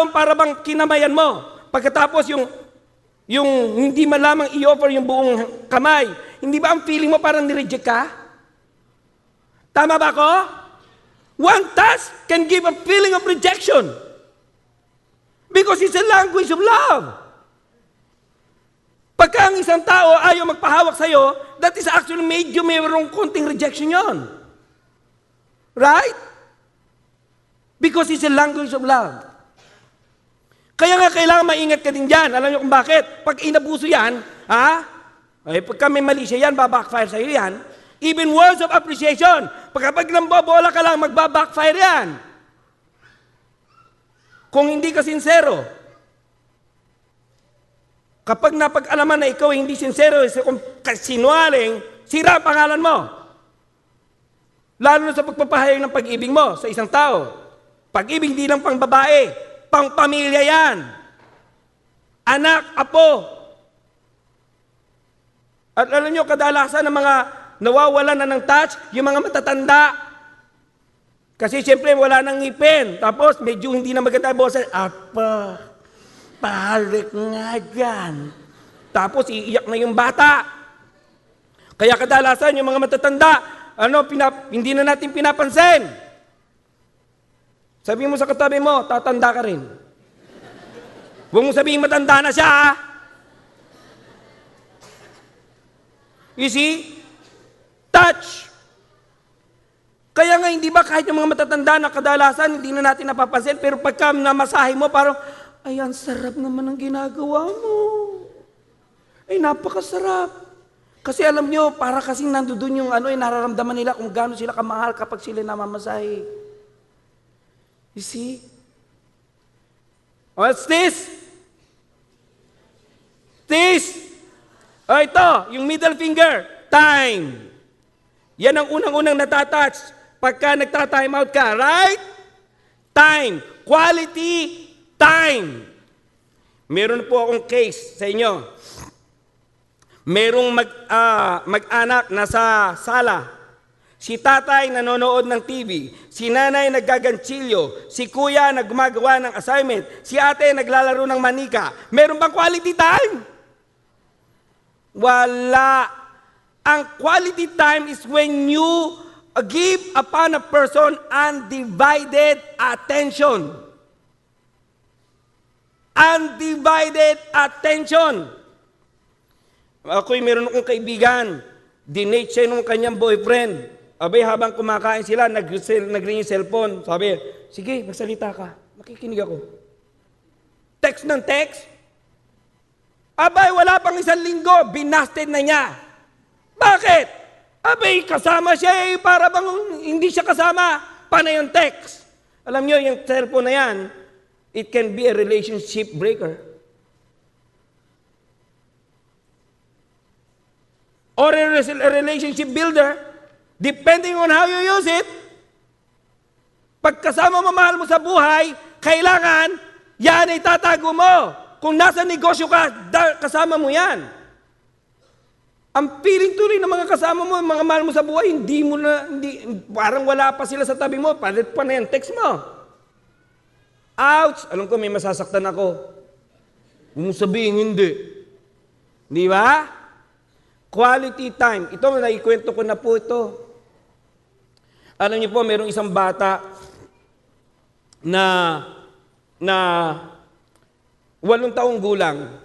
taong para bang kinamayan mo. Pagkatapos yung hindi man lamang i-offer yung buong kamay, hindi ba ang feeling mo parang nireject ka? Tama ba ako? One touch can give a feeling of rejection. Because it's a language of love. Pagka ang isang tao ayaw magpahawak sa'yo, that is actually made you mayroong konting rejection yon. Right? Because it's a language of love. Kaya nga kailangan maingat ka din dyan. Alam niyo kung bakit? Pag inabuso yan, pagka may mali siya yan, babackfire sa'yo yan. Even words of appreciation. Pagkapag nambobola ka lang, magbabackfire yan. Kung hindi ka sincero. Kapag napag-alaman na ikaw hindi sincero, kung sinungaling, sira ang pangalan mo. Lalo na sa pagpapahayag ng pag-ibig mo sa isang tao. Pag-ibig hindi lang pang babae, pang pamilya yan. Anak, apo. At alam nyo, kadalasan ng mga nawawalan na ng touch, yung mga matatanda. Kasi siyempre wala nang ngipin. Tapos medyo hindi na maganda boses. Apa, pahalik nga dyan. Tapos iiyak na yung bata. Kaya kadalasan yung mga matatanda, hindi na natin pinapansin. Sabi mo sa katabi mo, tatanda ka rin. Huwag mo sabihin matanda na siya, ha? You see? Touch. Kaya nga, hindi ba kahit yung mga matatanda na kadalasan, hindi na natin napapansin, pero pagka namasahe mo, parang, ay, ang sarap naman ng ginagawa mo. Ay, napakasarap. Kasi alam nyo, para kasing nandoon yung nararamdaman nila kung gaano sila kamahal kapag sila namamasahe. You see? What's this? This. Ito, yung middle finger. Time. Yan ang unang-unang natatouch pagka nagta-time out ka, right? Time. Quality time. Meron po akong case sa inyo. Merong mag-anak nasa sala. Si tatay nanonood ng TV. Si nanay naggaganchilyo. Si kuya nagmagawa ng assignment. Si ate naglalaro ng manika. Meron bang quality time? Wala. Ang quality time is when you give upon a person undivided attention. Undivided attention. Ako'y meron akong kaibigan. Dinate siya nung kanyang boyfriend. Abay, habang kumakain sila, nag-ring yung cellphone. Sabi, sige, magsalita ka. Makikinig ako. Text ng text. Abay, wala pang 1 linggo, binasted na niya. Bakit? Abay, kasama siya para bang hindi siya kasama. Paano yung text? Alam nyo, yung cellphone na yan, it can be a relationship breaker. Or a relationship builder, depending on how you use it. Pag kasama mo, mahal mo sa buhay, kailangan, yan ay tatago mo. Kung nasa negosyo ka, kasama mo yan. Ang feeling tuloy ng mga kasama mo, mga mahal mo sa buhay, parang wala pa sila sa tabi mo, palit pa na yan, text mo. Ouch! Alam ko, may masasaktan ako. Huwag mo sabihin, hindi. Di ba? Quality time. Ito, naikwento ko na po ito. Alam niyo po, mayroong isang bata na 8 taong gulang.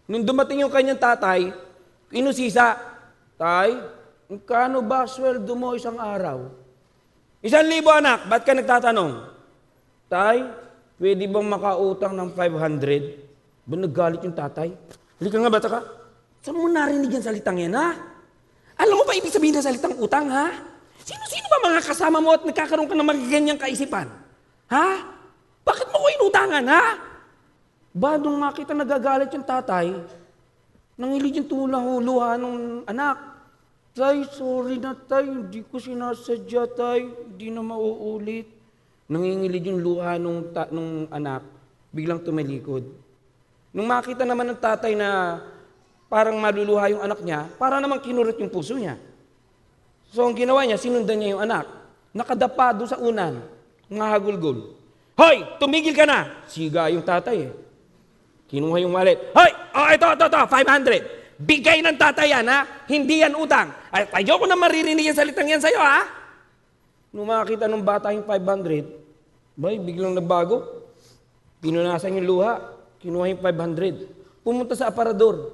Nung dumating yung kanyang tatay, inusisa, Tay, kano ba sweldo mo isang araw? 1,000 anak, ba't ka nagtatanong? Tay, pwede bang makautang ng 500? Ba naggalit yung tatay? Halika nga, bata ka. Saan mo narinig yung salitang yan, ha? Alam mo ba ibig sabihin ng salitang utang, ha? Sino-sino ba mga kasama mo at nagkakaroon ka ng mga ganyang kaisipan? Ha? Bakit mo ko inutangan, ha? Ba, nung makita nagagalit yung tatay, nangilig yung luha ng anak. Tay, sorry na tay, hindi ko sinasadya tay, hindi na mauulit. Nangingilig yung luha nung anak, biglang tumalikod. Nung makita naman ng tatay na parang maluluha yung anak niya, para naman kinurot yung puso niya. So ang ginawa niya, sinundan niya yung anak. Nakadapa doon sa unan, ngahagulgol. Hoy, tumigil ka na. Siga yung tatay eh. Kinuha yung wallet. Hoy, ito, 500. Bigay ng tatay yan, ha? Hindi yan utang. Ay, ayoko na maririnig yung salitang yan sa'yo, ha? Nung makakita ng bata yung 500, biglang nagbago. Pinunasan yung luha. Kinuha yung 500. Pumunta sa aparador.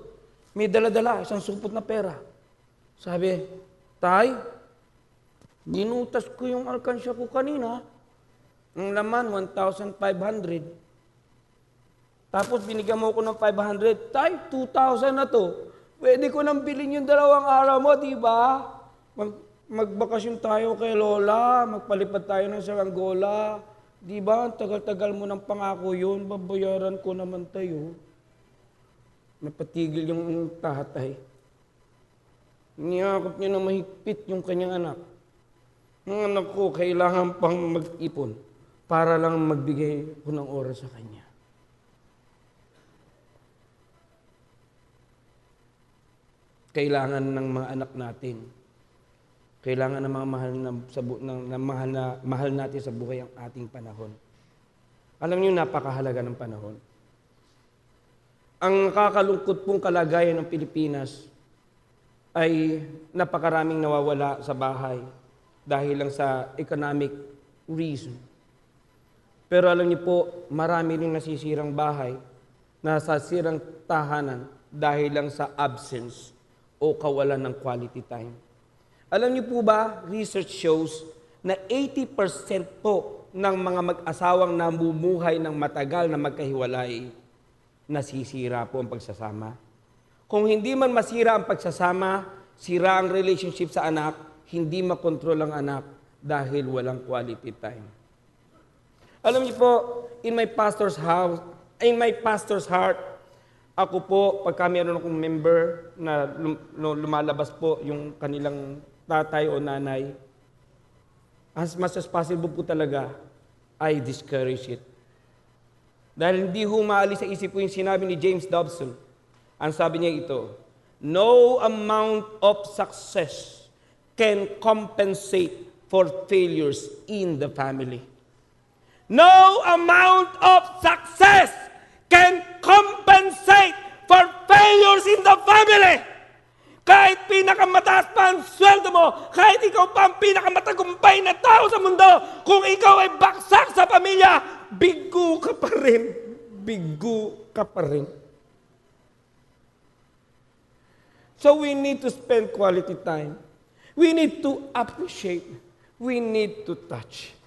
May dala-dala, isang supot na pera. Sabi, Tay, binutas ko yung alkansya ko kanina. Ang laman, 1,500. Tapos binigyan mo ko ng 500. Tay, 2,000 na to. Pwede ko nang bilhin yung 2 araw mo, di ba? Magbakasyon tayo kay Lola, magpalipad tayo ng Saranggola. Di ba? Tagal-tagal mo ng pangako yun, babayaran ko naman tayo. Napatigil yung tatay. Niyakap niya na mahigpit yung kanyang anak. Ang anak ko, kailangan pang mag-ipon para lang magbigay ko ng oras sa kanya. Kailangan ng mga anak natin. Kailangan ng mga mahal natin sa buhay ang ating panahon. Alam niyo, napakahalaga ng panahon. Ang nakakalungkot pong kalagayan ng Pilipinas ay napakaraming nawawala sa bahay dahil lang sa economic reason. Pero alam niyo po, marami ring nasisirang bahay, nasasirang tahanan dahil lang sa absence o kawalan ng quality time. Alam niyo po ba, research shows na 80% po ng mga mag-asawang namumuhay ng matagal na magkahiwalay, nasisira po ang pagsasama. Kung hindi man masira ang pagsasama, sira ang relationship sa anak, hindi makontrol ang anak dahil walang quality time. Alam niyo po, in my pastor's heart, ako po, pagka meron akong member na lumalabas po yung kanilang tatay o nanay, as much as possible po talaga, I discourage it. Dahil hindi maalis sa isip ko yung sinabi ni James Dobson. Ang sabi niya ito, no amount of success can compensate for failures in the family. No amount of success can compensate for failures in the family. Kahit pinakamataas pa ang sweldo mo, kahit ikaw pa ang pinakamatagumpay na tao sa mundo, kung ikaw ay baksak sa pamilya, bigo ka pa rin. Bigo ka pa rin. So we need to spend quality time. We need to appreciate. We need to touch.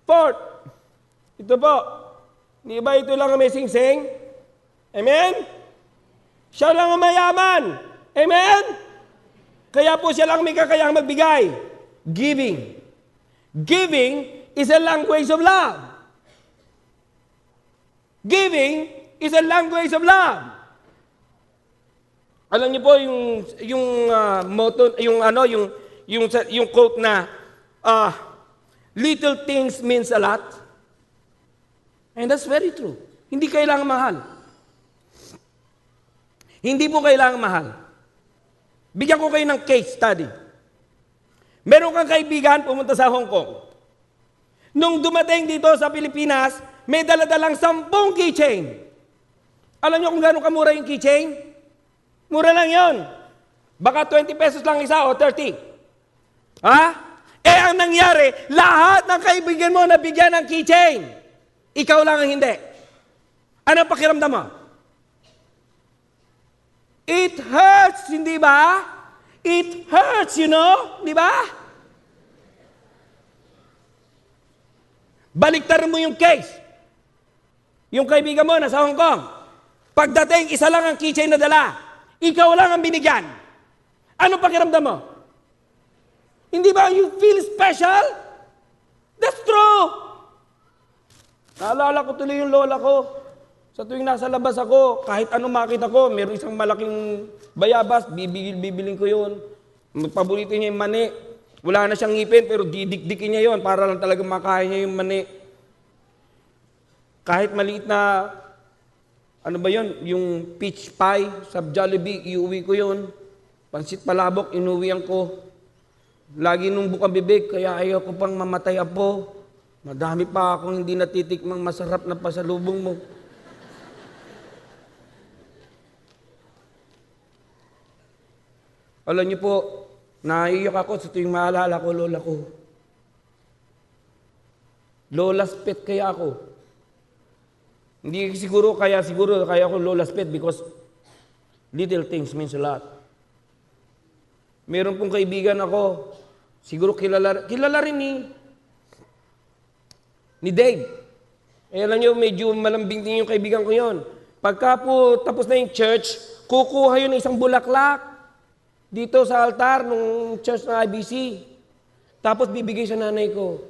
Fourth, ito po, di ba ito lang ang may sing-sing? Amen? Siya lang ang mayaman. Amen? Kaya po siya lang may kakayahang magbigay. Giving. Giving is a language of love. Giving is a language of love. Alam niyo po yung motto, yung quote na little things means a lot. And that's very true. Hindi kailangan mahal. Hindi po kailangan mahal. Bigyan ko kayo ng case study. Meron kang kaibigan pumunta sa Hong Kong. Nung dumating dito sa Pilipinas, may daladalang 10 keychain. Alam niyo kung gano'ng kamura yung keychain? Mura lang yon. Baka 20 pesos lang isa o 30. Ha? Ang nangyari, lahat ng kaibigan mo nabigyan ng keychain. Ikaw lang ang hindi. Ano pakiramdam mo? It hurts, hindi ba? It hurts, you know? Di ba? Baliktarin mo yung case. Yung kaibigan mo nasa Hong Kong. Pagdating, isa lang ang keychain na dala. Ikaw lang ang binigyan. Ano pakiramdam mo? Hindi ba you feel special? That's true. Naalala ko tuloy yung lola ko. Sa tuwing nasa labas ako, kahit anong makita ko, meron isang malaking bayabas, bibiling ko yun. Paborito niya yung mani. Wala na siyang ngipin, pero didikdikin niya yon para lang talaga makain niya yung mani. Kahit maliit na, ano ba yon, yung peach pie sa Jollibee, iuwi ko yon. Pansit palabok, inuwian ko. Lagi nung bukang bibig, kaya ayaw ko pang mamatay, Apo. Madami pa akong hindi natitikmang masarap na pasalubong mo. Alam niyo po, naiiyak ako sa tuwing maalala ko, lola ko. Lola's pet kaya ako. Hindi siguro kaya ako lola's pet because little things means a lot. Meron pong kaibigan ako, siguro kilala rin ni Dave. Eh, alam niyo, medyo malambing din yung kaibigan ko yon. Pagka po tapos na yung church, kukuha yun ng isang bulaklak dito sa altar ng church ng IBC. Tapos bibigay sa nanay ko.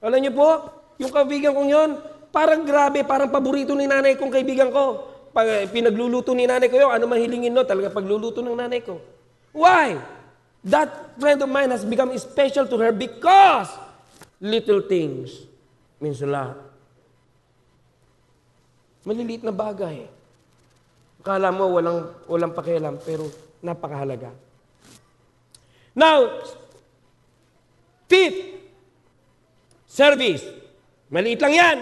Alam niyo po, yung kaibigan kong yon, parang grabe, parang paborito ni nanay kong kaibigan ko. Pag pinagluluto ni nanay ko yun, ano man hilingin no, talaga pagluluto ng nanay ko. Why? That friend of mine has become special to her because little things means a lot. Maliliit na bagay. Akala mo walang pakialam, pero napakahalaga. Now, fifth, service. Maliit lang yan.